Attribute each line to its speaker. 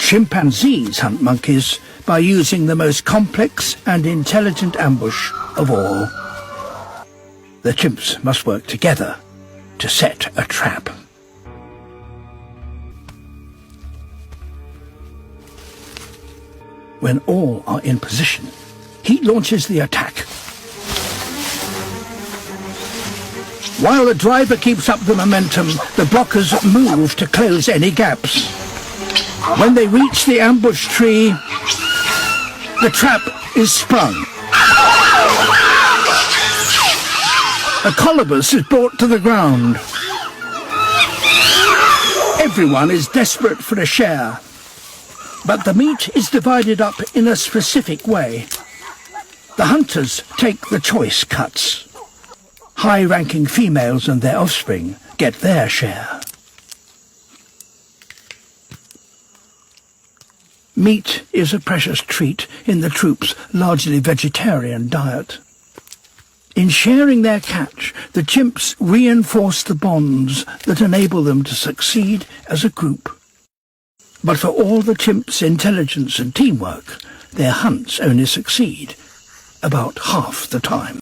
Speaker 1: Chimpanzees hunt monkeys by using the most complex and intelligent ambush of all. The chimps must work together to set a trap. When all are in position, he launches the attack. While the driver keeps up the momentum, the blockers move to close any gaps. When they reach the ambush tree, the trap is sprung. A colobus is brought to the ground. Everyone is desperate for a share, but the meat is divided up in a specific way. The hunters take the choice cuts. High-ranking females and their offspring get their share. Meat is a precious treat in the troops' largely vegetarian diet. In sharing their catch, the chimps reinforce the bonds that enable them to succeed as a group. But for all the chimps' intelligence and teamwork, their hunts only succeed about half the time.